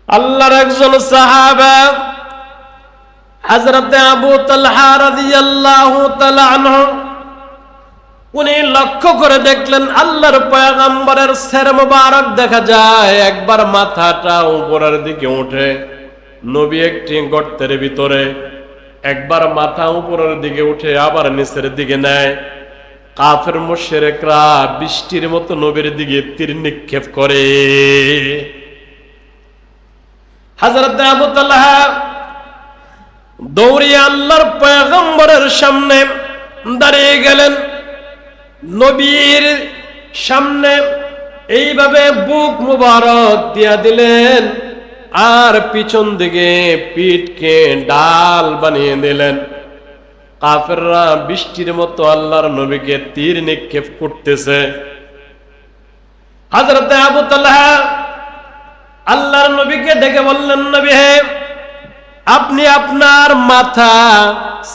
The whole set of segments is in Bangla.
আল্লাহর একজন সাহাবা হযরত আবু তালহা রাদিয়াল্লাহু তাআলা আনহু, উনি লক্ষ্য করে দেখলেন আল্লাহর পয়গম্বরের সির মুবারক দেখা যায়, একবার মাথাটা উপরের দিকে ওঠে নবী একটি গর্তের ভিতরে, একবার মাথা উপরের দিকে উঠে আবার নিচের দিকে নেয়। কাফের মুশরিকরা বৃষ্টির মতো নবীর দিকে তীর নিক্ষেপ করে। হযরত আবু তালহা দৌড়িয়ে আল্লাহর পয়গম্বরের সামনে দাঁড়িয়ে গেলেন। নবীর সামনে এইভাবে বুক মুবারক দিয়া দিলেন, আর পিছন দিকে পিঠকে ডাল বানিয়ে দিলেন। কাফেররা বৃষ্টির মতো আল্লাহর নবীকে তীর নিক্ষেপ করতেছে। হযরত আবু তালহা আল্লাহর নবীকে ডেকে বললেন, নবী হে, আপনি আপনার মাথা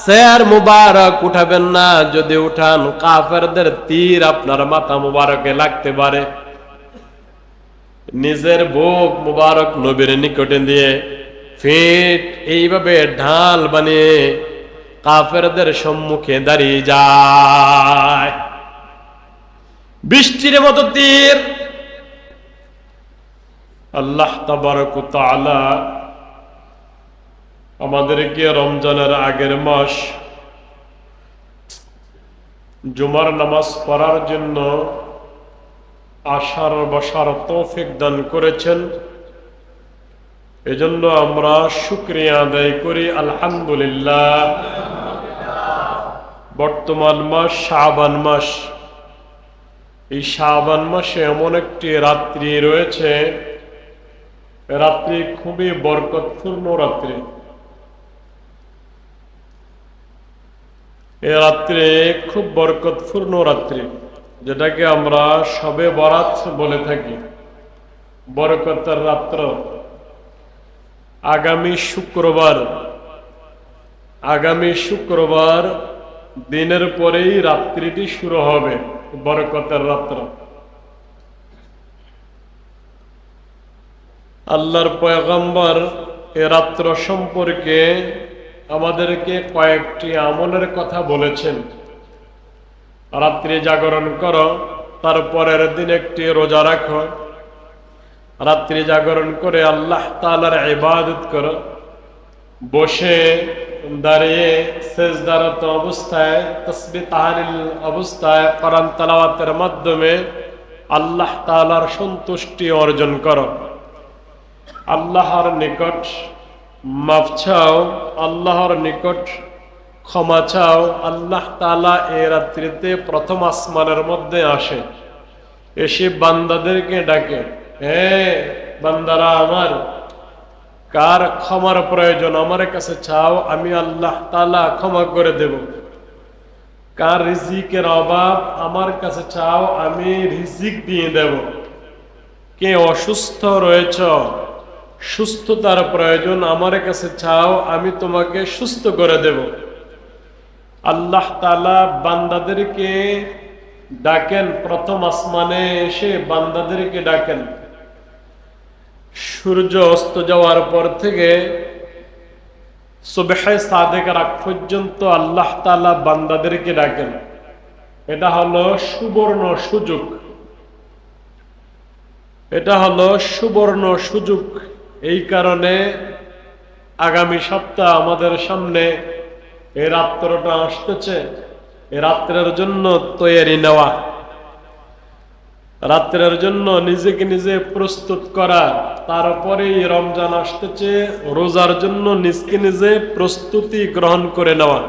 সির মুবারক উঠাবেন না, যদি উঠান কাফেরদের তীর আপনার মাথা মুবারকে লাগতে পারে। নিজের বুক মুবারক নবীর নিকটে দিয়ে ফিট এইভাবে ঢাল বানিয়ে কাফেরদের সম্মুখে দাঁড়িয়ে যায়। বৃষ্টির মতো তীর। আল্লাহ তাবারক ওয়া তাআলা আমাদেরকে রমজানের আগের মাস জুমার নামাজ পড়ার জন্য আসার বসার তৌফিক দান করেছেন। এজন্য আমরা শুকরিয়া আদায় করি, আলহামদুলিল্লাহ। বর্তমান মাস শাবান মাস। এই শাবান মাসে এমন একটি রাত্রি রয়েছে, রাত্রি খুবই বরকতপূর্ণ রাত্রি। এ রাত্রে খুব বরকতপূর্ণ রাত্রি, যেটাকে আমরা শবে বরাত বলে থাকি, বরকতের রাত্র। আগামী শুক্রবার দিনের পরেই রাত্রিটি শুরু হবে, বরকতের রাত্র। আল্লাহর পয়গম্বর এ রাত্র সম্পর্কে আমাদেরকে কয়েকটি আমলের কথা বলেছেন। রাত্রি জাগরণ করো, তারপরের দিন একটি রোজা রাখো, রাত্রি জাগরণ করে আল্লাহ তাআলার ইবাদত করো, বসে দাঁড়িয়ে সেজদারত অবস্থায় তাসবিহ তাহলিল অবস্থায় কোরআন তেলাওয়াতের মাধ্যমে আল্লাহ তাআলার সন্তুষ্টি অর্জন করো। আল্লাহর নিকট মাফ চাও, আল্লাহর নিকট ক্ষমা চাও। আল্লাহ তাআলা এই রাত্রিতে প্রথম আসমানের মধ্যে আসে, এসে বান্দাদেরকে ডাকে, হে বান্দারা আমার, কার ক্ষমার প্রয়োজন আমার কাছে চাও, আমি আল্লাহ তাআলা ক্ষমা করে দেব। কার রিজিকের অভাব আমার কাছে চাও, আমি রিজিক দিয়ে দেব। কে অসুস্থ রয়েছ, সুস্থতার প্রয়োজন আমার কাছে চাও, আমি তোমাকে সুস্থ করে দেব। আল্লাহ তাআলা বান্দাদেরকে ডাকেন, প্রথম আসমানে এসে বান্দাদেরকে ডাকেন। সূর্য অস্ত যাওয়ার পর থেকে সুবহে সাদেকের আগ পর্যন্ত আল্লাহ তাআলা বান্দাদেরকে ডাকেন। এটা হলো সুবর্ণ সুযোগ, এটা হলো সুবর্ণ সুযোগ। এই কারণে আগামী সপ্তাহ আমাদের সামনে এই রাত্রটা আসতেছে, এই রাত্রের জন্য তৈরি নেওয়া, রাত্রের জন্য নিজেকে নিজে প্রস্তুত করা। তারপরেই রমজান আসতেছে, রোজার জন্য নিজকে নিজে প্রস্তুতি গ্রহণ করে নেওয়া।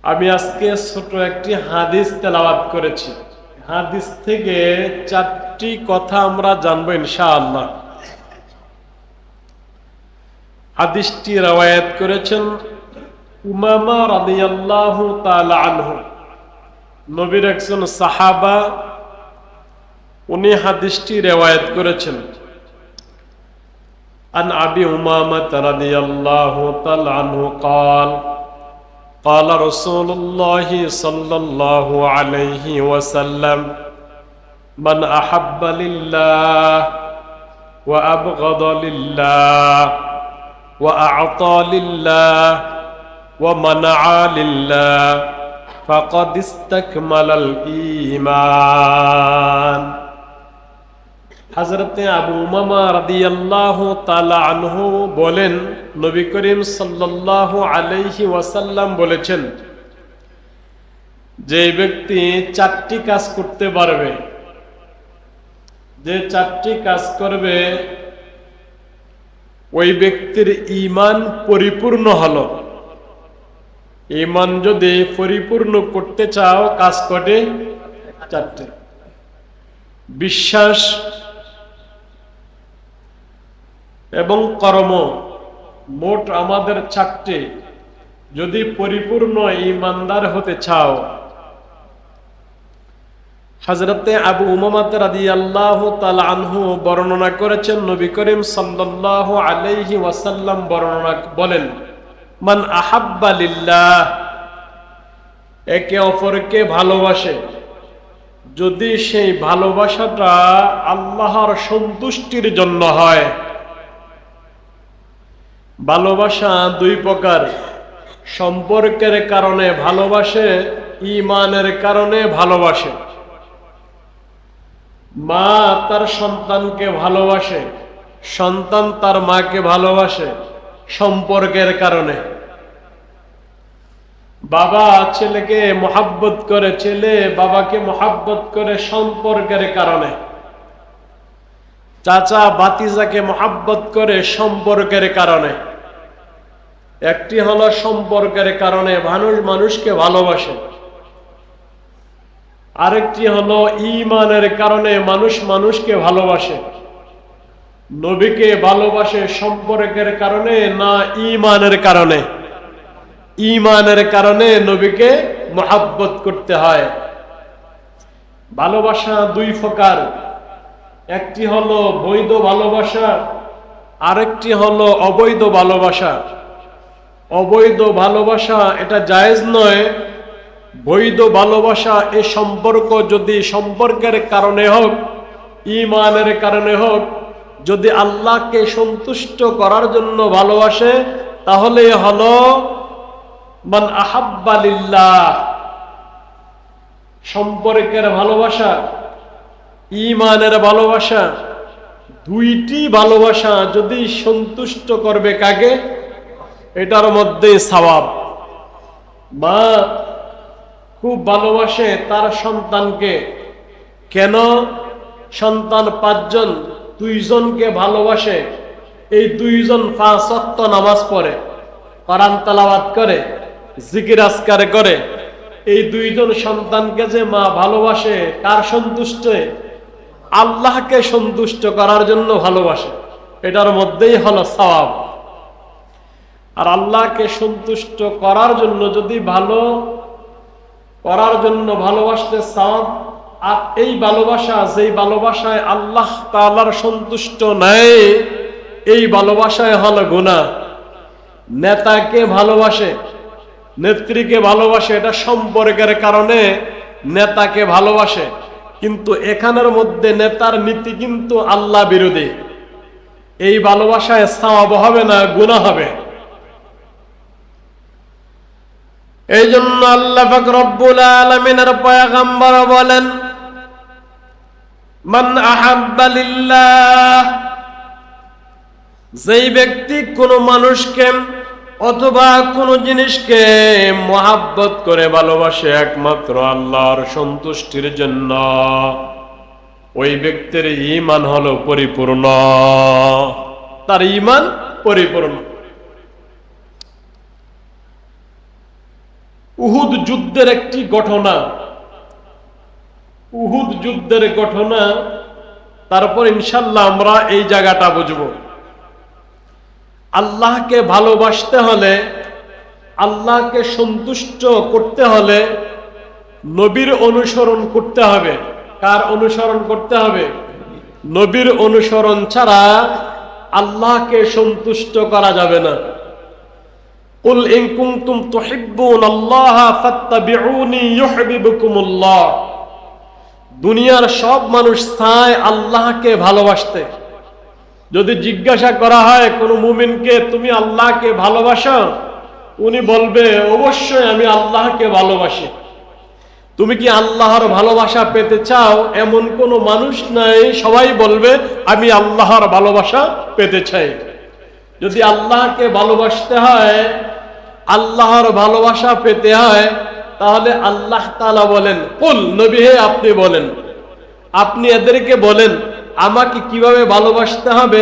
আমি আজকে ছোট একটি হাদিস তেলাওয়াত করেছি। হাদিস থেকে 4টি কথা আমরা জানবো ইনশাআল্লাহ। হাদিসটি রওয়ায়াত করেছেন উমামা রাদিয়াল্লাহু তাআলা আনহু, নবীর একজন সাহাবা, উনি হাদিসটি রওয়ায়াত করেছেন। আন আবি উমামা রাদিয়াল্লাহু তাআলা আনহু قال قال رسول الله صلى الله عليه وسلم من أحب لله ওয়া আবগাদা লিল্লাহ ওয়া আ'তা লিল্লাহ ওয়া মানা'a লিল্লাহ ফাকাদ ইসতাকমালাল ঈমান। হযরতে আবু উমামা রাদিয়াল্লাহু তাআলা আনহু বলেন, নবী করিম সাল্লাল্লাহু আলাইহি ওয়াসাল্লাম বলেছেন, যে ব্যক্তি চারটি কাজ করতে পারবে, যে চারটি কাজ করবে, ওই ব্যক্তির ঈমান পরিপূর্ণ হলো। ঈমান যদি পরিপূর্ণ করতে চাও, কাজ কটে চারটে। বিশ্বাস এবং কর্ম, মোট আমাদের চারটে। যদি পরিপূর্ণ ঈমানদার হতে চাও, হযরতে আবু উমামা রাদিয়াল্লাহু তাআলা আনহু বর্ণনা করেছেন, নবী করিম সাল্লাল্লাহু আলাইহি ওয়াসাল্লাম বর্ণনা বলেন, মান আহাব্বা লিল্লাহ, একে অপরকে ভালোবাসে, যদি সেই ভালোবাসাটা আল্লাহর সন্তুষ্টির জন্য হয়। ভালোবাসা দুই প্রকার, সম্পর্কের কারণে ভালোবাসে, ঈমানের কারণে ভালোবাসে। মা তার সন্তানকে ভালোবাসে, সন্তান তার মাকে ভালোবাসে সম্পর্কের কারণে। বাবা ছেলেকে মহাব্বত করে, ছেলে বাবাকে মহাব্বত করে সম্পর্কের কারণে। চাচা ভাতিজাকে মহাব্বত করে সম্পর্কের কারণে। একটি হলো সম্পর্কের কারণে মানুষ মানুষকে ভালোবাসে, আরেকটি হলো ঈমানের কারণে মানুষ মানুষকে ভালোবাসে। নবীকে ভালোবাসে সম্পর্কের কারণে না ঈমানের কারণে? ঈমানের কারণে নবীকে মহাব্বত করতে হয়। ভালোবাসা দুই প্রকার, একটি হলো বৈধ ভালোবাসা, আরেকটি হলো অবৈধ ভালোবাসা। অবৈধ ভালোবাসা এটা জায়েজ নয়। বৈধ ভালোবাসা, এই সম্পর্ক যদি সম্পর্কের কারণে হোক, ঈমানের কারণে হোক, যদি আল্লাহকে সন্তুষ্ট করার জন্য ভালোবাসে, তাহলে হলো মান আহাব্বা লিল্লাহ। সম্পর্কের ভালোবাসা, ঈমানের ভালোবাসা, দুইটি ভালোবাসা যদি সন্তুষ্ট করবে কাকে, এটার মধ্যে সওয়াব। মা খুব ভালোবাসে তার সন্তানকে, কেন? সন্তান পাঁচজন, দুইজনকে ভালোবাসে। এই দুইজন 5 ওয়াক্ত নামাজ পড়ে, কোরআন তেলাওয়াত করে, জিকির আজকার করে। এই দুইজন সন্তানকে যে মা ভালোবাসে, কার সন্তুষ্টে? আল্লাহকে সন্তুষ্ট করার জন্য ভালোবাসে। এটার মধ্যেই হলো সওয়াব। আর আল্লাহকে সন্তুষ্ট করার জন্য যদি ভালো করার জন্য ভালোবাসতে চান, আর এই ভালোবাসা, যেই ভালোবাসায় আল্লাহ তাআলার সন্তুষ্ট নাই, এই ভালোবাসায় হলো গুনাহ। নেতাকে ভালোবাসে, নেত্রীকে ভালোবাসে, এটা সম্পর্কের কারণে নেতাকে ভালোবাসে, কিন্তু এখানের মধ্যে নেতার নীতি কিন্তু আল্লাহ বিরোধী। এই ভালোবাসায় সওয়াব হবে না, গুনাহ হবে। এই জন্য আল্লাহ পাক রব্বুল আলামিনের পয়গম্বর বলেন, মান আহাব্বা লিল্লাহ, যেই ব্যক্তি কোন মানুষকে অথবা কোন জিনিসকে মহাব্বত করে ভালোবাসে একমাত্র আল্লাহর সন্তুষ্টির জন্য, ওই ব্যক্তির ঈমান হলো পরিপূর্ণ, তার ঈমান পরিপূর্ণ। উহুদ যুদ্ধের একটি ঘটনা, উহুদ যুদ্ধের ঘটনা, তারপর ইনশাআল্লাহ আমরা এই জায়গাটা বুঝব। আল্লাহকে ভালোবাসতে হলে, আল্লাহকে সন্তুষ্ট করতে হলে নবীর অনুসরণ করতে হবে। কার অনুসরণ করতে হবে? নবীর অনুসরণ ছাড়া আল্লাহকে সন্তুষ্ট করা যাবে না। কুল ইন কুনতুম তুহিব্বুনাল্লাহা ফাত্তাবিউনি ইউহিব্বুকুমুল্লাহ। দুনিয়ার সব মানুষ চায় আল্লাহকে ভালোবাসতে, যদি জিজ্ঞাসা করা হয় কোন মুমিনকে তুমি আল্লাহকে ভালোবাসো, উনি বলবে অবশ্যই আমি আল্লাহকে ভালোবাসি। তুমি কি আল্লাহর ভালোবাসা পেতে চাও? এমন কোন মানুষ নাই, সবাই বলবে আমি আল্লাহর ভালোবাসা পেতে চাই। যদি আল্লাহকে ভালোবাসতে হয়, আল্লাহর ভালোবাসা পেতে হয়, তাহলে আল্লাহ তাআলা বলেন, কুল, নবী হে আপনি বলেন, আপনি এদেরকে বলেন আমাকে কিভাবে ভালোবাসতে হবে,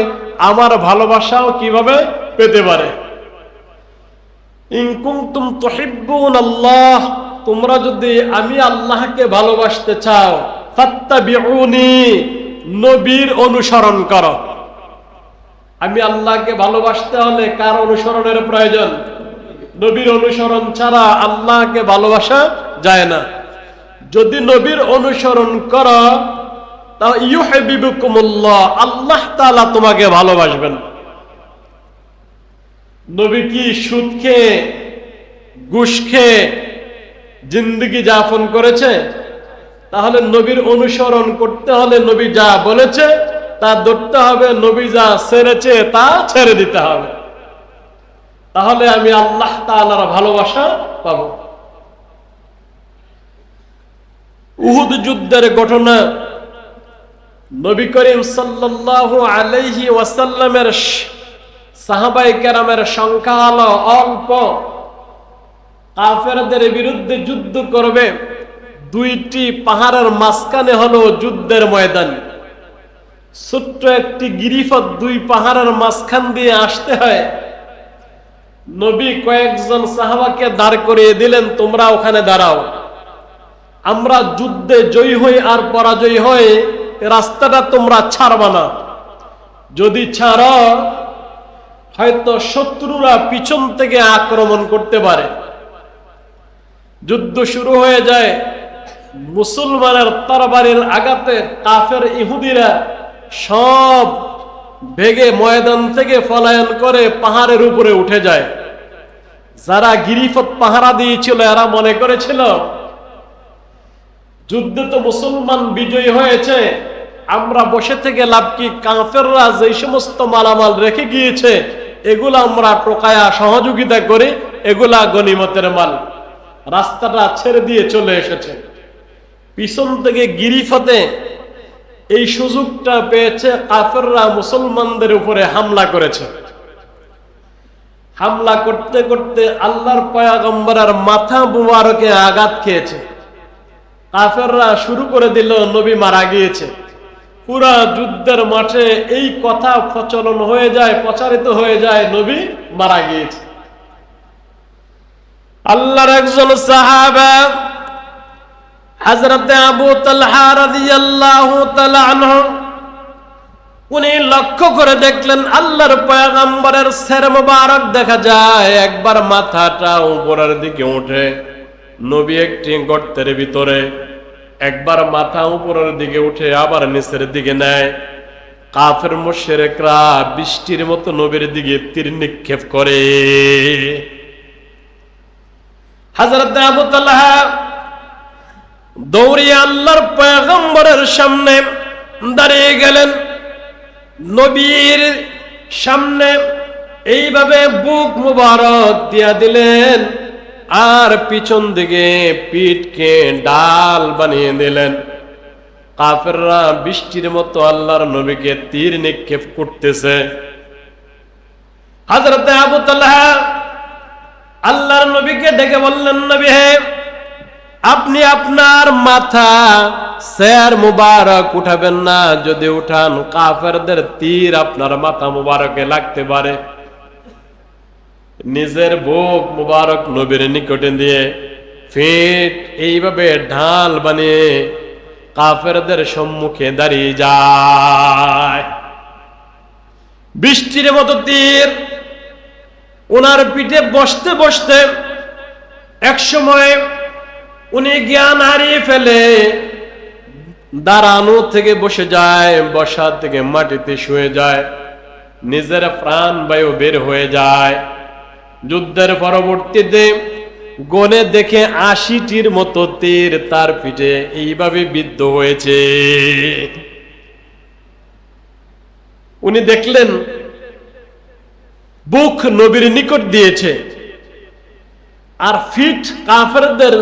আমার ভালোবাসাও কিভাবে পেতে পারে। ইন কুনতুম তুহিব্বুনাল্লাহ, তোমরা যদি আমি আল্লাহকে ভালোবাসতে চাও, ফাত্তাবিউনি, নবীর অনুসরণ করো। আমি আল্লাহকে ভালোবাসতে হলে কার অনুসরণের প্রয়োজন? নবীর অনুসরণ ছাড়া আল্লাহকে ভালোবাসা যায় না। যদি নবীর অনুসরণ করো, তা ইউহিব্বুকুমুল্লাহ, আল্লাহ তাআলা তোমাকে ভালোবাসবেন। নবী কি সুদ খেয়ে ঘুষ খেয়ে জিন্দেগি যাপন করেছে? তাহলে নবীর অনুসরণ করতে হলে নবী যা বলেছে তা ধরতে হবে, নবী যা ছেড়েছে তা ছেড়ে দিতে হবে। তাহলে আমি আল্লাহ তাআলার ভালোবাসা পাবো। উহুদ যুদ্ধের ঘটনা, নবী করিম সাল্লাল্লাহু আলাইহি ওয়াসাল্লামের সাহাবায়ে কেরামের সংখ্যা হলো অল্প, কাফেরদের বিরুদ্ধে যুদ্ধ করবে। দুইটি পাহাড়ের মাঝখানে হলো যুদ্ধের ময়দান। ছোট্ট একটি গিরিপথ দুই পাহাড়ের মাঝখান দিয়ে আসতে হয়। নবী কয়েকজন সাহাবাকে দাঁড় করিয়ে দিলেন, তোমরা ওখানে দাঁড়াও, আমরা যুদ্ধে জয়ী হই আর পরাজয় হয়ে রাস্তাটা তোমরা ছাড়বা না। যদি ছাড়ো, হয়তো শত্রুরা পিছন থেকে আক্রমণ করতে পারে। যুদ্ধ শুরু হয়ে যায়। মুসলমানের তরবারির আঘাতে কাফের ইহুদিরা সব ভেগে ময়দান থেকে পলায়ন করে পাহাড়ের উপরে উঠে যায়। যারা গিরিপথ পাহারা দিয়েছিল এরা মনে করেছিল যুদ্ধে তো মুসলমান বিজয়ী হয়েছে, আমরা বসে থেকে লাভ কি? কাফেররা যে সমস্ত মালামাল রেখে গিয়েছে এগুলা আমরা টোকায়া সহযোগিতা করি, এগুলা গনিমতের মাল। রাস্তাটা ছেড়ে দিয়ে চলে এসেছে। পিছন থেকে গিরিপথে এই সুযোগটা পেয়েছে, কাফেররা মুসলমানদের উপরে হামলা করেছে। হামলা করতে করতে আল্লাহর পয়গম্বরের মাথা মুবারকে আঘাত খেয়েছে। কাফেররা শুরু করে দিল নবী মারা গিয়েছে। পুরা যুদ্ধের মাঠে এই কথা প্রচলন হয়ে যায়, প্রচারিত হয়ে যায়, নবী মারা গিয়েছে। আল্লাহর একজন সাহাবা হযরত আবু তালহা রাদিয়াল্লাহু তাআলা আনহু, উনি লক্ষ্য করে দেখলেন আল্লাহর পয়গম্বরের সির মুবারক দেখা যায়, একবার মাথাটা উপরের দিকে ওঠে নবী একটি গর্তের ভিতরে, একবার মাথা উপরের দিকে উঠে আবার নিচের দিকে নেয়। কাফের মুশরিকরা বৃষ্টির মতো নবীর দিকে তীর নিক্ষেপ করে। হযরত আবু তালহা দৌড়িয়ে আল্লাহর পয়গম্বরের সামনে দাঁড়িয়ে গেলেন। নবীর সামনে এইভাবে বুক মুবারক দিয়া দিলেন আর পিছন দিকে পিঠকে ডাল বানিয়ে দিলেন। কাফেররা বৃষ্টির মতো আল্লাহর নবীকে তীর নিক্ষেপ করতেছে। হযরত আবু তালহা আল্লাহর নবীকে ডেকে বললেন, নবী হে, আপনি আপনার মাথা সির মুবারক উঠাবেন না, যদি উঠান কাফেরদের তীর আপনার মাথা মুবারকে লাগতে পারে। নিজের বুক মুবারক নবীর নিকটে দিয়ে ফিট এইভাবে ঢাল বানিয়ে কাফেরদের সম্মুখে দাঁড়িয়ে যায়। বৃষ্টির মতো তীর ওনার পিঠে বসতে বসতে একসময় উনি জ্ঞান হারিয়ে ফেলে দাঁড়ানো থেকে বসে যায়, বসা থেকে মাটিতে শুয়ে যায়, নিজের প্রাণ বায়ু বের হয়ে যায়। যুদ্ধের পরবর্তীতে গনে দেখে ৮০টির মতো তীর তার পিঠে এইভাবে বিদ্ধ হয়েছে। উনি দেখলেন বুক নবীর নিকট দিয়েছে, আর ফিট কাফেরদের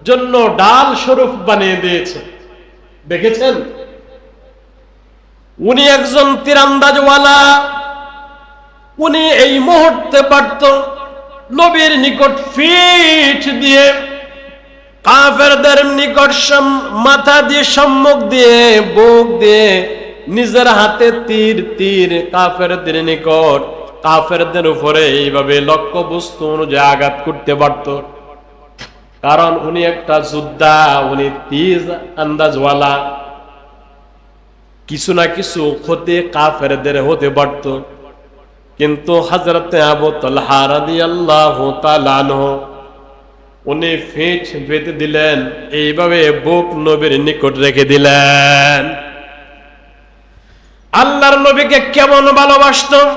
জন্য ডাল স্বরূপ বানিয়ে দিয়েছে। দেখেছেন, উনি একজন তীরন্দাজওয়ালা। উনি এই মুহূর্তে পারত নবীর নিকট ফিট দিয়ে কাফেরদের নিকট মাথা দিয়ে, সম্মুখ দিয়ে, বুক দিয়ে নিজের হাতে তীর তীর কাফেরদের নিকট, কাফেরদের উপরে এইভাবে লক্ষ্য বস্তু অনুযায়ী আঘাত করতে পারত। কারণ উনি একটা যোদ্ধা, উনি তীর আন্দাজওয়ালা। কিছু না কিছু ক্ষতি কাফেরদের হতে পারত। কিন্তু হযরতে আবু তালহা রাদিয়াল্লাহু তাআলা আনহু উনি ফিট বেঁধে দিলেন, এইভাবে বুক নবীর নিকট রেখে দিলেন। আল্লাহর নবীকে কেমন ভালোবাসতেন!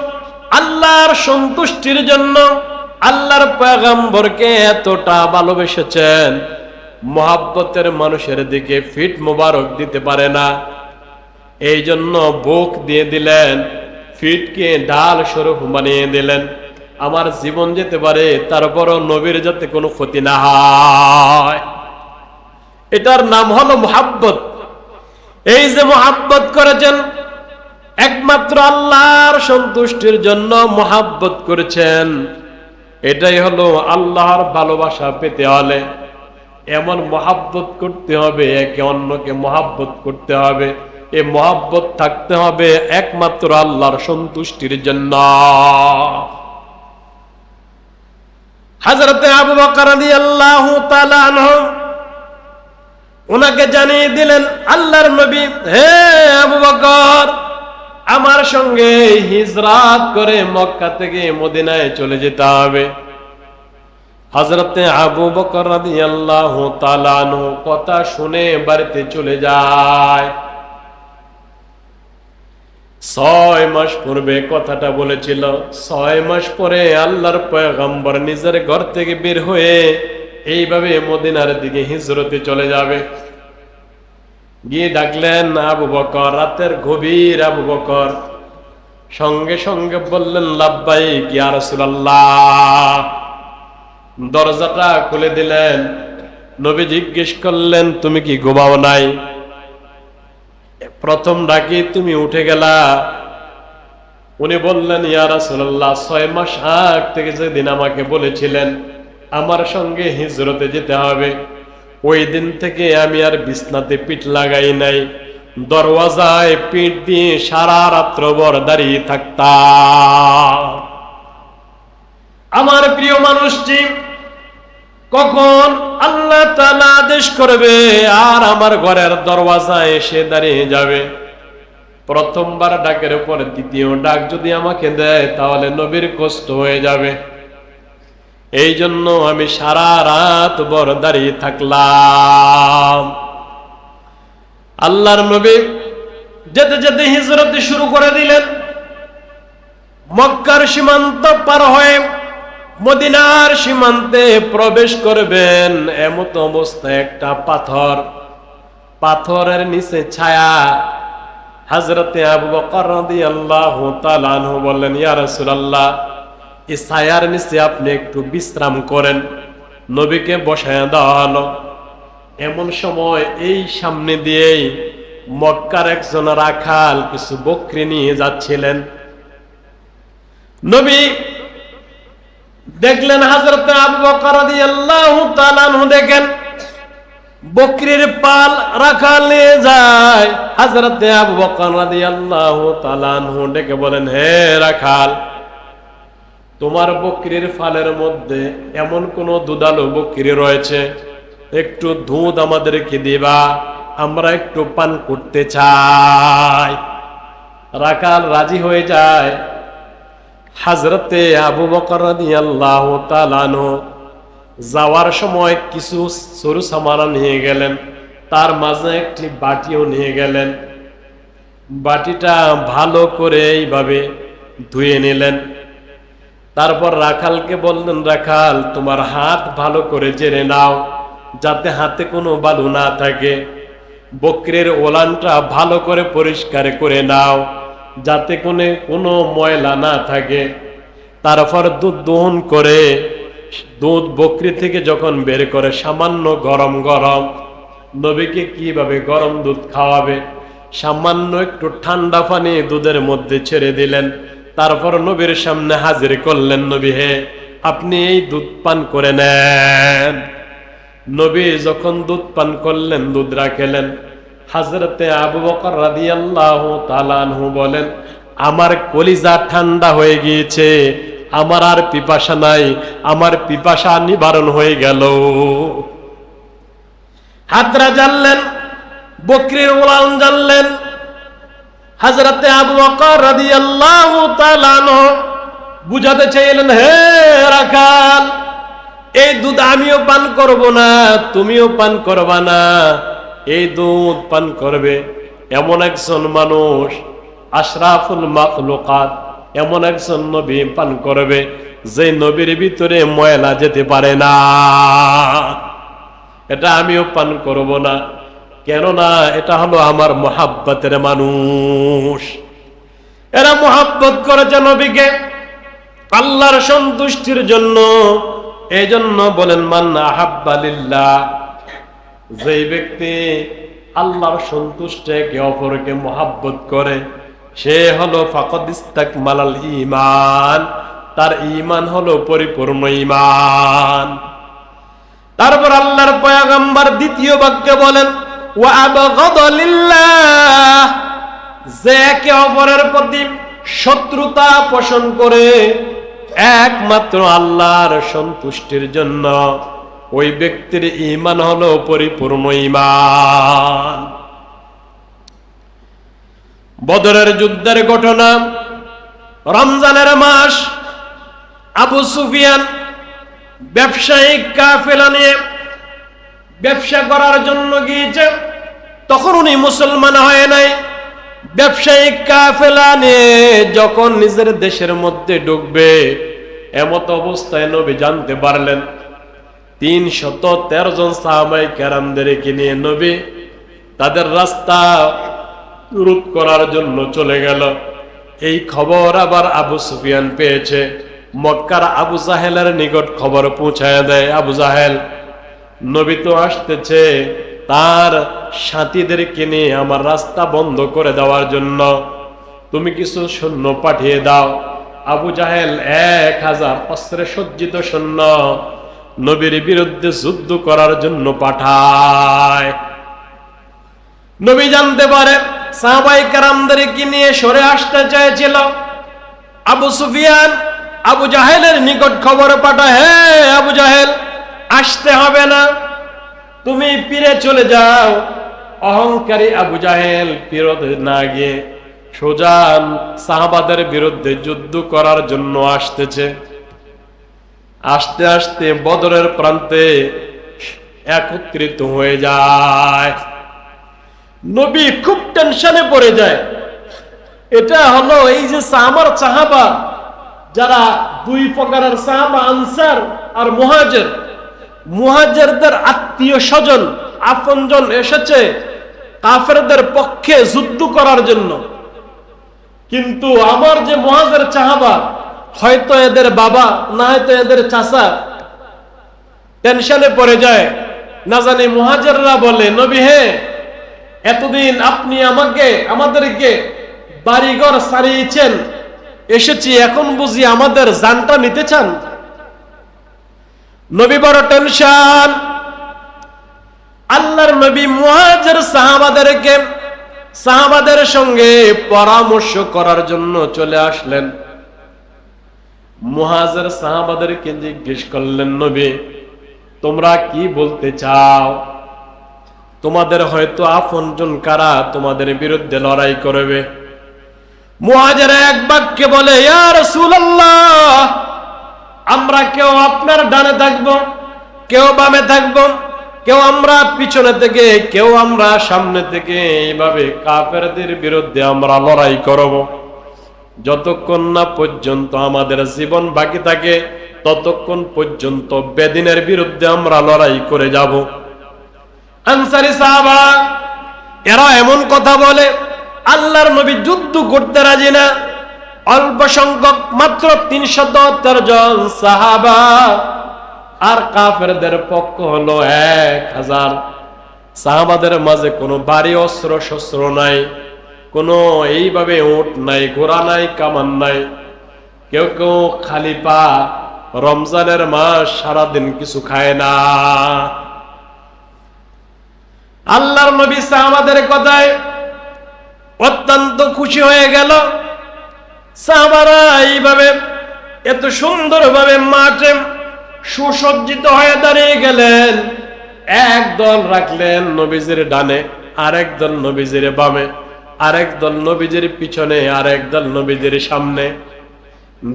আল্লাহর সন্তুষ্টির জন্য আল্লাহর পয়গম্বরকে এতটা ভালোবেসেছেন, মুহাব্বতের মানুষের দিকে ফিট মোবারক দিতে পারে না, এই জন্য বুক দিয়ে দিলেন, ফিটকে ঢাল স্বরূপ বানিয়ে দিলেন। আমার জীবন যেতে পারে, তারপরও নবীর যাতে কোনো ক্ষতি না হয়। এটার নাম হলো মুহাব্বত। এই যে মুহাব্বত করেছেন, একমাত্র আল্লাহর সন্তুষ্টির জন্য মুহাব্বত করেছেন। এটাই হলো আল্লাহর ভালোবাসা পেতে হলে এমন মুহাব্বত করতে হবে, একে অন্যকে মুহাব্বত করতে হবে। এই মুহাব্বত থাকতে হবে একমাত্র আল্লাহর সন্তুষ্টির জন্য। হযরতে আবু বকর রাদিয়াল্লাহু তাআলা আনহু ওনাকে জানিয়ে দিলেন, আল্লাহর নবী, হে আবু বকর, আমার সঙ্গে হিজরত করে মক্কা থেকে মদিনায় চলে যেতে হবে। হযরতে আবু বকর রাদিয়াল্লাহু তাআলা আনহু কথা শুনে বাড়িতে চলে যায়। 6 মাস পূর্বে কথাটা বলেছিল। 6 মাস পরে আল্লাহর পয়গম্বর নিজের ঘর থেকে বের হয়ে এইভাবে মদিনার দিকে হিজরতে চলে যাবে। গিয়ে ডাকলেন আবু বকর, রাতের গভীর। আবু বকর সঙ্গে সঙ্গে বললেন, লাব্বাইক ইয়া রাসূলুল্লাহ। দরজাটা খুলে দিলেন। নবী জিজ্ঞেস করলেন, তুমি কি ঘুমাও নাই? প্রথম ডাকি তুমি উঠে গেলা। উনি বললেন, ইয়া রাসূলুল্লাহ, 6 মাস আগ থেকে যেদিন আমাকে বলেছিলেন আমার সঙ্গে হিজরতে যেতে হবে, ওই দিন থেকে আমি আর বিছনাতে পিঠ লাগাই নাই, দরওয়াজায় পিঠ দিয়ে সারা রাত্রভর দাঁড়িয়ে থাকতাম। আমার প্রিয় মানুষটি, কখন আল্লাহ তাআলা আদেশ করবে আর আমার ঘরের দরওয়াজায় এসে দাঁড়িয়ে যাবে। প্রথমবার ডাকের উপর দ্বিতীয় ডাক যদি আমাকে দেয়, তাহলে নবীর কষ্ট হয়ে যাবে। এই জন্য আমি সারা রাত ভর দাঁড়িয়ে থাকলাম। আল্লাহর নবী যেতে যেতে হিজরত শুরু করে দিলেন। মক্কার সীমান্ত পার হয়ে মদিনার সীমান্তে প্রবেশ করবেন, এমত অবস্থায় একটা পাথরের নিচে ছায়া। হযরতে আবু বকর রাদিয়াল্লাহু তাআলা আনহু বললেন, ইয়া রাসূলুল্লাহ, এই ছায়ার নিচে আপনি একটু বিশ্রাম করেন। নবীকে বসায় দেওয়া হলো। এমন সময় এই সামনে দিয়েই মক্কার একজন রাখাল কিছু বকরি নিয়ে যাচ্ছিলেন। নবী দেখলেন, হযরতে আবু বকর রাদিয়াল্লাহু তাআলা আনহু দেখেন বকরির পাল রাখাল নিয়ে যায়। হযরতে আবু বকর রাদিয়াল্লাহু তাআলা আনহু ডেকে বলেন, হে রাখাল, তোমার বকরির ফালের মধ্যে এমন কোন দুধালো বকরি রয়েছে, একটু দুধ আমাদেরকে দিবা, আমরা একটু পান করতে চাই। রাখাল রাজি হয়ে যায়। হযরতে আবু বকর রাদিয়াল্লাহু তাআলা আনহু যাওয়ার সময় কিছু সরু সামানা নিয়ে গেলেন, তার মাঝে একটি বাটিও নিয়ে গেলেন। বাটিটা ভালো করে এইভাবে ধুয়ে নিলেন। তারপর রাখালকে বললেন, রাখাল, তোমার হাত ভালো করে জেনে নাও, যাতে হাতে কোনো বালু না থাকে। বকরির ওলানটা ভালো করে পরিষ্কার করে নাও, যাতে কোনো ময়লা না থাকে। তারপর দুধ দহন করে, দুধ বকরি থেকে যখন বের করে সামান্য গরম গরম, নবীকে কিভাবে গরম দুধ খাওয়াবে, সামান্য একটু ঠান্ডা পানি দুধের মধ্যে ছেড়ে দিলেন। তারপর নবীর সামনে হাজির করলেন, নবী হে, আপনি এই দুধ পান করে নেন। নবী যখন দুধ পান করলেন, দুধ রাখলেন, হযরতে আবু বকর রাদিয়াল্লাহু তাআলা আনহু বলেন, আমার কলিজা ঠান্ডা হয়ে গিয়েছে, আমার আর পিপাসা নাই, আমার পিপাসা নিবারণ হয়ে গেল। হাতরা জানলেন, বকরির উলান জানলেন। হযরতে আবু বকর রাদিয়াল্লাহু তাআলা আনহু বুঝাতে চাইলেন, হে রাখাল, এই দুধ আমিও পান করব না, তুমিও পান করবা না। এই দুধ পান করবে এমন একজন মানুষ, আশরাফুল মাখলুকাত, এমন একজন নবী পান করবে যে নবীর ভিতরে ময়লা যেতে পারে না। এটা আমিও পান করব না, কেননা এটা হলো আমার মুহাব্বতের মানুষ। এরা মুহাব্বত করেছে নবীকে আল্লাহর সন্তুষ্টির জন্য। এই জন্য বলেন, মান আহাব্বা লিল্লাহ, যেই ব্যক্তি আল্লাহর সন্তুষ্টে একে অপরকে মুহাব্বত করে, সে হলো ফাকাদ ইস্তাকমালাল ঈমান, তার ঈমান হলো পরিপূর্ণ ঈমান। তারপর আল্লাহর পয়গম্বর দ্বিতীয় বাক্যে বলেন, ওয়া আবগাদা লিল্লাহ, যে একে অপরের প্রতি শত্রুতা পোষণ করে একমাত্র আল্লাহর সন্তুষ্টির জন্য, ওই ব্যক্তির ঈমান হলো পরিপূর্ণ ঈমান। বদরের যুদ্ধের ঘটনা, রমজানের মাস, আবু সুফিয়ান ব্যবসায়িক কাফেলা নিয়ে ব্যবসা করার জন্য গিয়েছে। তখন উনি মুসলমান হয় নাই। ব্যবসায়িক কাফেলা নিয়ে যখন নিজের দেশের মধ্যে ঢুকবে, এমত অবস্থায় নবী জানতে পারলেন 313 জন সাহাবায়ে কেরামদেরকে নিয়ে নবী তাদের রাস্তা রোধ করার জন্য চলে গেল। এই খবর আবার আবু সুফিয়ান পেয়েছে। মক্কার আবু জাহেলের নিকট খবর পৌঁছায় দেয়, আবু জাহেল, নবী তো আসতেছে, তার সাথীদেরকে নিয়ে আমার রাস্তা বন্ধ করে দেওয়ার জন্য তুমি কিছু সৈন্য পাঠিয়ে দাও। আবু জাহেল 1000 অস্ত্রে সজ্জিত সৈন্য নবীর বিরুদ্ধে যুদ্ধ করার জন্য পাঠায়। নবী জানতে পারে সাহাবায়ে কেরামদেরকে নিয়ে সরে আসতে চেয়েছিল। আবু সুফিয়ান আবু জাহেলের নিকট খবর পাঠায়, হে আবু জাহেল, আসতে হবে না, তুমি ফিরে চলে যাও। অহংকারী আবু জাহেল ফিরত না গিয়ে সোজা সাহাবাদের বিরুদ্ধে যুদ্ধ করার জন্য আসতেছে। আস্তে আস্তে বদরের প্রান্তে একত্রিত হয়ে যায়। নবী খুব টেনশনে পড়ে যায়। এটা হলো এই যে আমার সাহাবা, যারা দুই প্রকারের সাহাবা, আনসার আর মুহাজির। মুহাজিরদের আত্মীয় স্বজন আপনজন এসেছে কাফেরদের পক্ষে যুদ্ধ করার জন্য, কিন্তু আমার যে মুহাজির সাহাবা, হয়তো এদের বাবা না হয়তো এদের চাচা, টেনশনে পড়ে যায়। না জানি মুহাজিররা বলে, নবী হে, এতদিন আপনি আমাদেরকে বাড়িঘর সারিয়েছেন, এসেছি, এখন বুঝি আমাদের জানটা নিতে চান? নবী বড় টেনশন। আল্লাহর নবী মুহাজির সাহাবাদের সঙ্গে পরামর্শ করার জন্য চলে আসলেন। মুহাজির সাহাবাদেরকে জিজ্ঞেস করলেন, নবী তোমরা কি বলতে চাও? তোমাদের হয়তো আপনজন কারা তোমাদের বিরুদ্ধে লড়াই করবে? মুহাজির এক বাক্যে বলে, ইয়া রাসূলুল্লাহ, আমরা কেউ আপনার ডানে থাকব, কেউ বামে থাকব, কেউ আমরা পিছনে থেকে, কেউ আমরা সামনে থেকে, এইভাবে কাফেরদের বিরুদ্ধে আমরা লড়াই করব। যতক্ষণ না পর্যন্ত আমাদের জীবন বাকি থাকে ততক্ষণ পর্যন্ত বেদিনের বিরুদ্ধে আমরা লড়াই করে যাব। আনসারী সাহাবা এরা এমন কথা বলে, আল্লাহর নবী যুদ্ধ করতে রাজি না। অল্প সংখ্যক মাত্র 373 জন সাহাবা, আর কাফেরদের পক্ষ হলো 1000। সাহাবাদের মাঝে কোনো ভারী অস্ত্র শস্ত্র নাই, কোনো এইভাবে উট নাই, ঘোড়া নাই, কামান নাই। কেউ কেউ খালি পা, রমজানের মাস সারাদিন কিছু খায় না। আল্লাহর নবী সাহাবাদের কথায় অত্যন্ত খুশি হয়ে গেল। সাহাবারা এইভাবে এত সুন্দরভাবে মাঠে সুসজ্জিত হয়ে দাঁড়িয়ে গেলেন। একদল রাখলেন নবীজির ডানে, আরেক দল নবীজির বামে, আরেক দল নবীজির পিছনে, আরেক দল নবীজির সামনে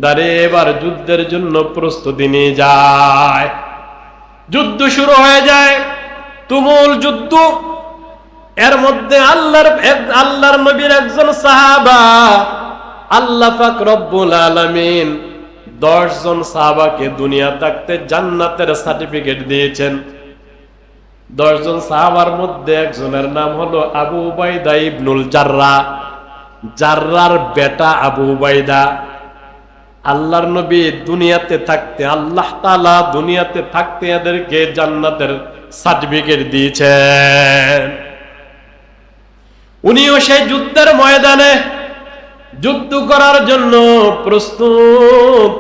দাঁড়িয়ে এবার যুদ্ধের জন্য প্রস্তুতি নিয়ে যায়। যুদ্ধ শুরু হয়ে যায়, তুমুল যুদ্ধ। এর মধ্যে আল্লাহর নবীর একজন সাহাবা, আল্লাহ পাক রব্বুল আলামিন 10 জন সাহাবাকে দুনিয়া থাকতে জান্নাতের সার্টিফিকেট দিয়েছেন। 10 জন সাহাবার মধ্যে একজনের নাম হলো আবু উবাইদা ইবনুল জাররাহ, জাররার বেটা আবু উবাইদা। আল্লাহর নবী দুনিয়াতে থাকতে, আল্লাহ তাআলা দুনিয়াতে থাকতে এদেরকে জান্নাতের সার্টিফিকেট দিয়েছেন। উনিও সেই যুদ্ধের ময়দানে যুদ্ধ করার জন্য প্রস্তুত।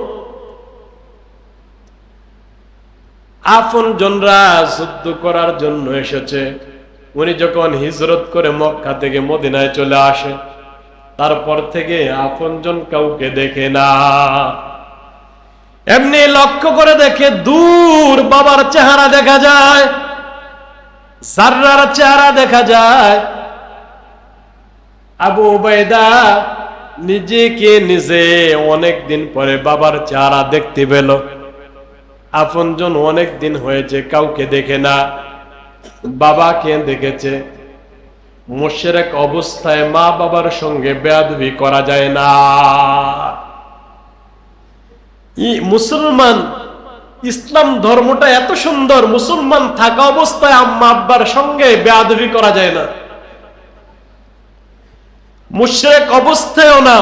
আপনজনরা যুদ্ধ করার জন্য এসেছে। উনি যখন হিজরত করে মক্কা থেকে মদিনায় চলে আসে, তারপর থেকে আপনজন কাউকে দেখে না। এমনি লক্ষ্য করে দেখে দূর বাবার চেহারা দেখা যায়, জাররার চেহারা দেখা যায়। আবু উবাইদা নিজেকে নিজে অনেক দিন পরে বাবার চেহারা দেখতে পেল। আপনজন অনেক দিন হয়েছে কাউকে দেখে না, বাবাকে দেখেছে। মুশরিক অবস্থায় মা বাবার সঙ্গে বেয়াদবি করা যায় না। মুসলমান, ইসলাম ধর্মটা এত সুন্দর, মুসলমান থাকা অবস্থায় আম্মা আব্বার সঙ্গে বেয়াদবি করা যায় না, মুশরিক অবস্থায়ও না।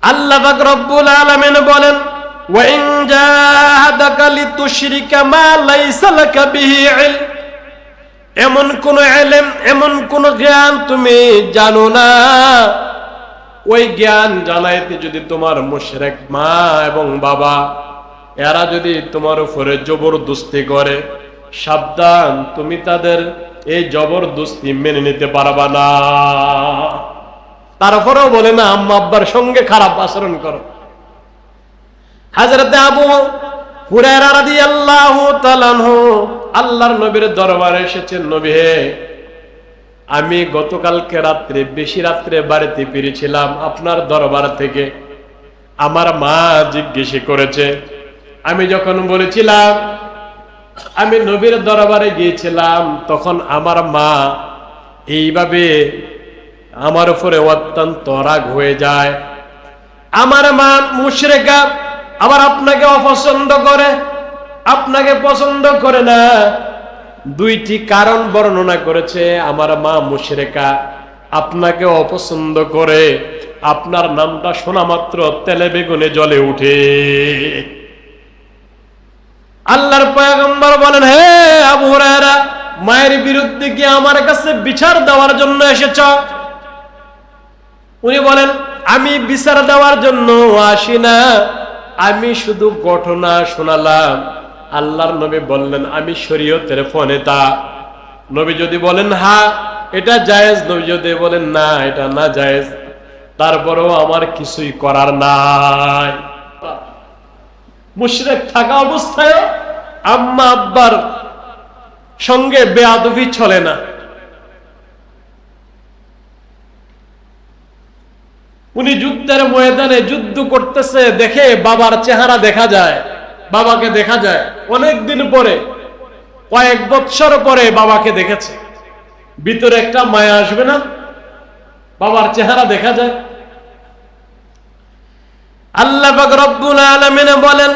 আল্লাহ পাক রব্বুল আলামিন বলেন, ওয়া ইন জাহাদাকা লিতুশরিকা মা লাইসা লাকা বিহি ইলম, এমন কোন ইলম, এমন কোন জ্ঞান তুমি জানো না, ওই জ্ঞান জানাইতে যদি তোমার মুশরিক মা এবং বাবা এরা যদি তোমার উপরে জবরদস্তি করে, সাবধান, তুমি তাদের এই জবরদস্তি মেনে নিতে পারবা না। তারপরেও বলে না আম্মা আব্বার সঙ্গে খারাপ আচরণ করো। হযরত আবু হুরায়রা রাদিয়াল্লাহু তাআলা আনহু আল্লাহর নবীর দরবারে এসেছেন, নবী হে, আমি গতকালকে রাত্রে, বেশি রাত্রে বাড়িতে ফিরেছিলাম আপনার দরবার থেকে। আমার মা জিজ্ঞেস করেছে, আমি যখন বলেছিলাম আমি নবীর দরবারে গিয়েছিলাম, তখন আমার মা এইভাবে আমার উপরে অত্যন্ত রাগ হয়ে যায়। আমার মা মুশরিকা, আবার আপনাকে অপছন্দ করে, আপনাকে পছন্দ করে না। দুইটি কারণ বর্ণনা করেছে। আমার মা মুশরিকা, আপনাকে অপছন্দ করে, আপনার নামটা শোনা মাত্র তেলে বেগুনে জ্বলে উঠে। আল্লাহর পয়গম্বর বলেন, হে আবু হুরায়রা, মায়ের বিরুদ্ধে কি আমার কাছে বিচার দেওয়ার জন্য এসেছ? উনি বলেন, আমি বিচার দেওয়ার জন্য আসি না, আমি শুধু ঘটনা শোনালাম। আল্লাহর নবী বললেন, আমি শরীয়তের ফনেতা। নবী যদি বলেন হ্যাঁ এটা জায়েজ, নবী যদি বলেন না এটা না জায়েজ, তারপরেও আমার কিছুই করার নাই। মুশরিক থাকা অবস্থায় আম্মা আব্বার সঙ্গে বেয়াদবি চলে না। উনি যুদ্ধের ময়দানে যুদ্ধ করতেছে, দেখে বাবার চেহারা দেখা যায়, বাবাকে দেখা যায়। অনেক দিন পরে, কয়েক বৎসর পরে বাবাকে দেখেছে। ভিতরে একটা মায়া আসবে না? বাবার চেহারা দেখা যায়। আল্লাহ পাক রব্বুল আলামিন বলেন,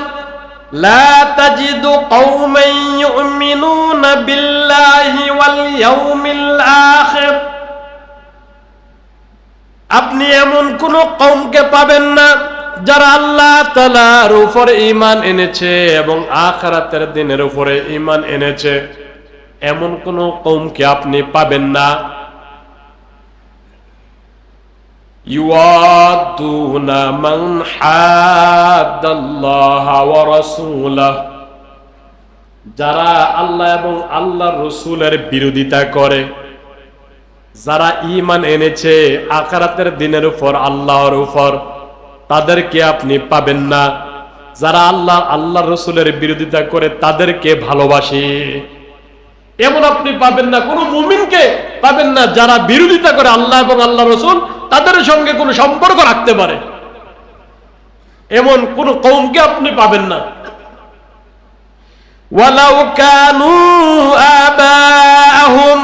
লা তাজিদু কওমান ইউমিনুনা বিল্লাহি ওয়াল ইয়াউমিল আখির আপনি এমন কোন কওমকে পাবেন না যারা আল্লাহ তাআলার উপর ঈমান এনেছে এবং আখিরাতের দিনের উপরে ঈমান এনেছে, এমন কোন কওমকে আপনি পাবেন না। ইউআদুনা মান হাদ্দাল্লাহ ওয়া রাসূলাহ, যারা আল্লাহ এবং আল্লাহর রাসূলের বিরোধিতা করে, যারা ঈমান এনেছে আখিরাতের দিনের উপর, আল্লাহর উপর, তাদেরকে আপনি পাবেন না। যারা আল্লাহর রাসূলের বিরোধিতা করে তাদেরকে ভালোবাসে, এমন আপনি পাবেন না। কোন মুমিনকে পাবেন না যারা বিরোধিতা করে আল্লাহ এবং আল্লাহর রাসূল, তাদের সঙ্গে কোনো সম্পর্ক রাখতে পারে, এমন কোন কওমকে আপনি পাবেন না। ওয়ালাউ কানু আবাহুম,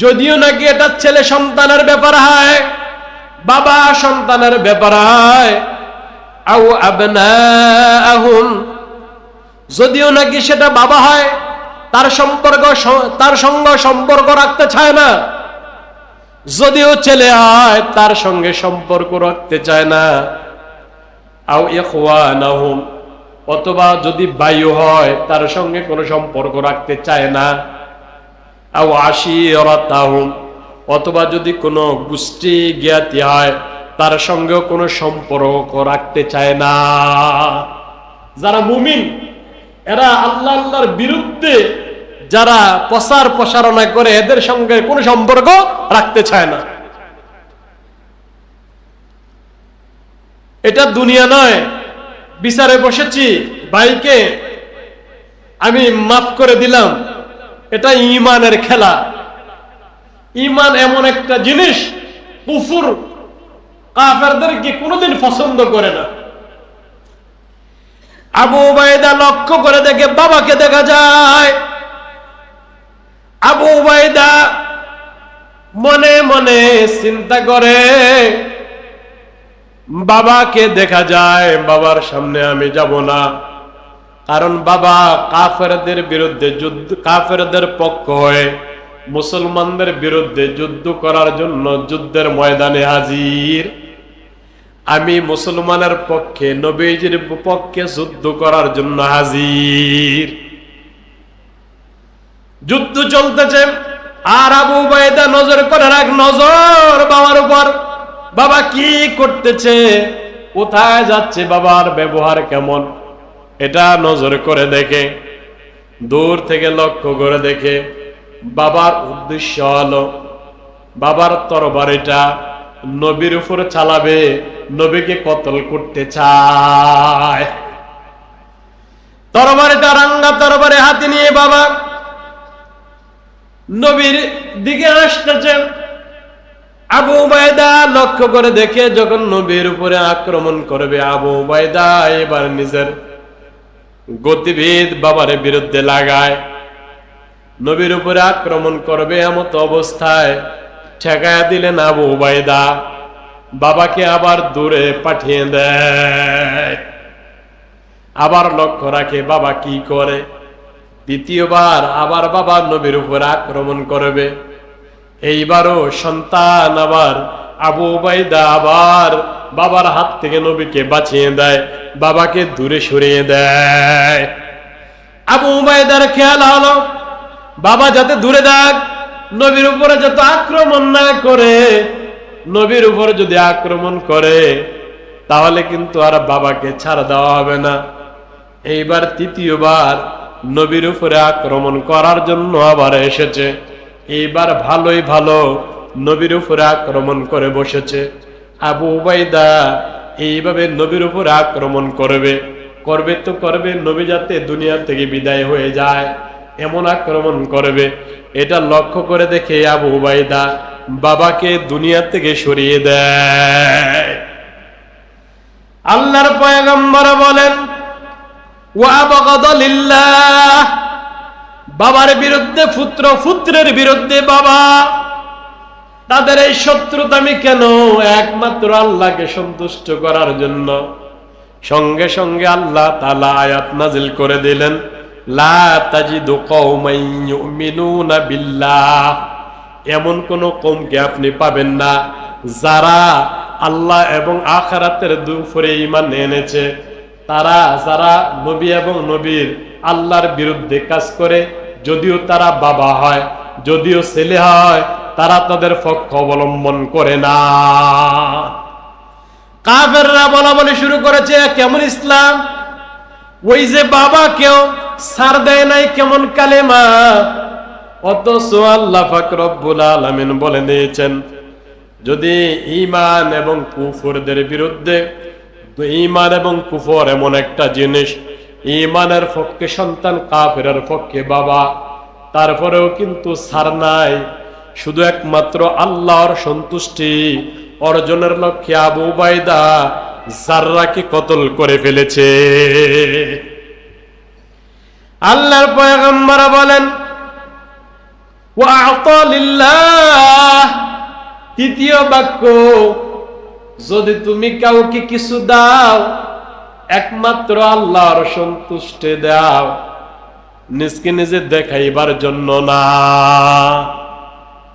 যদিও নাকি এটা ছেলে সন্তানের ব্যাপার হয়, বাবা সন্তানের ব্যাপার হয়, আও আবনাহুম, যদিও নাকি সেটা বাবা হয়, তার সঙ্গে সম্পর্ক রাখতে চায় না, যদিও ছেলে হয় তার সঙ্গে সম্পর্ক রাখতে চায় না, আও ইখওয়ানাহুম, অথবা যদি ভাইও হয় তার সঙ্গে কোনো সম্পর্ক রাখতে চায় না, আও আশিরাতাহুম, অথবা যদি কোনো গোষ্ঠী জ্ঞাতি হয় তার সঙ্গেও কোনো সম্পর্ক রাখতে চায় না। যারা মুমিন এরা আল্লাহর বিরুদ্ধে যারা প্রসারণা করে এদের সঙ্গে কোনো সম্পর্ক রাখতে চায় না। এটা দুনিয়া নয়, বিচারে বসেছি, ভাইকে আমি মাফ করে দিলাম, এটা ঈমানের খেলা। ঈমান এমন একটা জিনিস, কুফর কাফেরদেরকে কোনোদিন পছন্দ করে না। আবু উবাইদা লক্ষ্য করে দেখে বাবাকে দেখা যায়। আবু উবাইদা মনে মনে চিন্তা করে, বাবাকে দেখা যায়, বাবার সামনে আমি যাব না, কারণ বাবা কাফেরদের বিরুদ্ধে যুদ্ধ, কাফেরদের পক্ষ হয়ে মুসলমানদের বিরুদ্ধে যুদ্ধ করার জন্য যুদ্ধের ময়দানে হাজির। আমি মুসলমানের পক্ষে, নবীজির পক্ষে যুদ্ধ করার জন্য হাজির। যুদ্ধ চলতেছে আর আবু উবাইদা নজর করে রাখ, নজর বাবার উপর, বাবা কি করতেছে, কোথায় যাচ্ছে, বাবার ব্যবহার কেমন, এটা নজর করে দেখে, দূর থেকে লক্ষ্য করে দেখে বাবার উদ্দেশ্য হলো বাবার তরবারিটা নবীর উপর চালাবে, নবীকে কতল করতে চায়। তরবারিটা, রাঙ্গা তরবারি হাতে নিয়ে বাবা নবীর দিকে আসতেছে। আবু উবাইদা লক্ষ্য করে দেখে যখন নবীর উপরে আক্রমণ করবে, আবু উবাইদা এবার নিজের গতিবিদ বাবার বিরুদ্ধে লাগায়, নবীর উপরে আক্রমণ করবে। এমত অবস্থায় ঠেকায়া দিলেন আবু উবাইদা, বাবাকে আবার দূরে পাঠিয়ে দেয়। আবার লক্ষ্য রাখে বাবা কি করে। দ্বিতীয়বার আবার বাবা নবীর উপরে আক্রমণ করবে। এইবারও সন্তান আবার আবু উবাইদা আবার বাবার হাত থেকে নবীকে বাঁচিয়ে দেয়, বাবাকে দূরে সরিয়ে দেয়। আবু উবাইদার খেয়াল হলো বাবা যাতে দূরে থাক, নবীর উপরে যাতে আক্রমণ না করে। নবীর উপরে যদি আক্রমণ করে তাহলে কিন্তু আর বাবাকে ছাড় দেওয়া হবে না। এইবার তৃতীয়বার নবীর উপরে আক্রমণ করার জন্য আবার এসেছে। এইবার ভালোই ভালো নবীর উপরে আক্রমণ করে বসেছে। আবু উবাইদা এইভাবে নবীর উপরে আক্রমণ করবে, করবে তো করবে, নবী যাতে দুনিয়া থেকে বিদায় হয়ে যায় এমন আক্রমণ করবে। এটা লক্ষ্য করে দেখে আবু উবাইদা বাবাকে দুনিয়া থেকে সরিয়ে দেয়। আল্লাহর পয়গম্বর বলেন, ওয়া বাগাদা লিল্লাহ, বাবার বিরুদ্ধে পুত্র, পুত্রের বিরুদ্ধে বাবা, তাদের এই শত্রুতা আমি কেন? একমাত্র আল্লাহকে সন্তুষ্ট করার জন্য। সঙ্গে সঙ্গে আল্লাহ তাআলা আয়াত নাজিল করে দিলেন, লা তাজিদু কওমান ইউমিনুনা বিল্লাহ, এমন কোন কওমকে আপনি পাবেন না যারা আল্লাহ এবং আখিরাতের উপরে ঈমান এনেছে, তারা যারা নবী এবং নবীর আল্লাহর বিরুদ্ধে কাজ করে, যদিও তারা বাবা হয়, যদিও ছেলে হয়, তারা তাদের পক্ষ অবলম্বন করে না। কাফেররা বলা বলি শুরু করেছে, কেমন ইসলাম? ওই যে বাবা কেউ ছাড় দেয় নাই, কেমন কালেমা? অথচ আল্লাহ পাক রব্বুল আলামিন বলে দিয়েছেন, যদি ঈমান এবং কুফরদের বিরুদ্ধে, ঈমান এবং কুফর এমন একটা জিনিস, ঈমানের পক্ষে সন্তান, কাফেরের পক্ষে বাবা, তারপরেও কিন্তু ছাড় নাই। শুধু একমাত্র আল্লাহর সন্তুষ্টি অর্জনের লক্ষ্যে আবু উবাইদা জাররাকে কতল করে ফেলেছে। আল্লাহর পয়গম্বর বলেন, ওয়া'তা লিল্লাহ, তৃতীয় বাক্য, যদি তুমি কাউকে কিছু দাও, একমাত্র আল্লাহর সন্তুষ্টে দাও, নিজকে নিজে দেখাইবার জন্য না,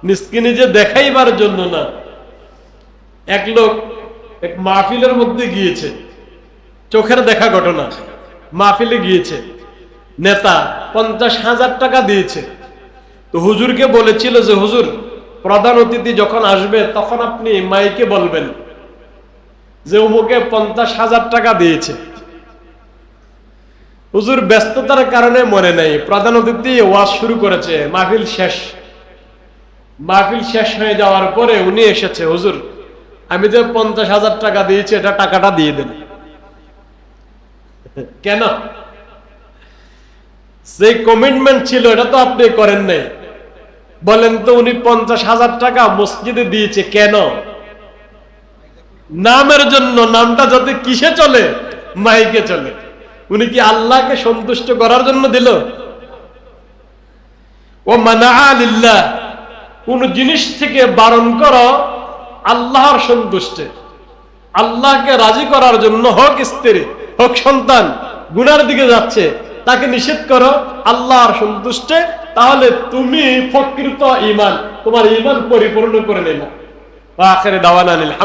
নিজকে নিজে দেখাইবার জন্য না। এক লোক এক মাহফিলের মধ্যে গিয়েছে, চোখের দেখা ঘটনা, মাহফিলে গিয়েছে, নেতা 50,000 টাকা দিয়েছে। তো হুজুরকে বলেছিল যে, হুজুর, প্রধান অতিথি যখন আসবে তখন আপনি মাইকে বলবেন যে অমুকে 50,000 টাকা দিয়েছে। হুজুর ব্যস্ততার কারণে মনে নেই। প্রধান অতিথি ওয়াজ শুরু করেছে, মাহফিল শেষ হয়ে যাওয়ার পরে উনি এসেছে, হুজুর আমি যে 50,000 টাকা দিয়েছি, এটা টাকাটা দিয়ে দেন। কেন? যে কমিটমেন্ট ছিল এটা তো আপনি করেন নাই। বলেন তো, উনি 50,000 টাকা মসজিদে দিয়েছে কেন? নামের জন্য। নামটা যাতে কিসে চলে? মাইকে চলে। উনি কি আল্লাহকে সন্তুষ্ট করার জন্য দিল? ও মানা লিল্লাহ, কোন জিনিস থেকে বারণ করো আল্লাহর সন্তুষ্টে, আল্লাহকে রাজি করার জন্য, হোক স্ত্রী হোক সন্তান গুনার দিকে যাচ্ছে, তাকে নিষেধ করো আল্লাহর সন্তুষ্টে, তাহলে তুমি প্রকৃত ঈমান, তোমার ঈমান পরিপূর্ণ করে নিলা। আখিরে দাওয়ানা আলহামদুলিল্লাহ।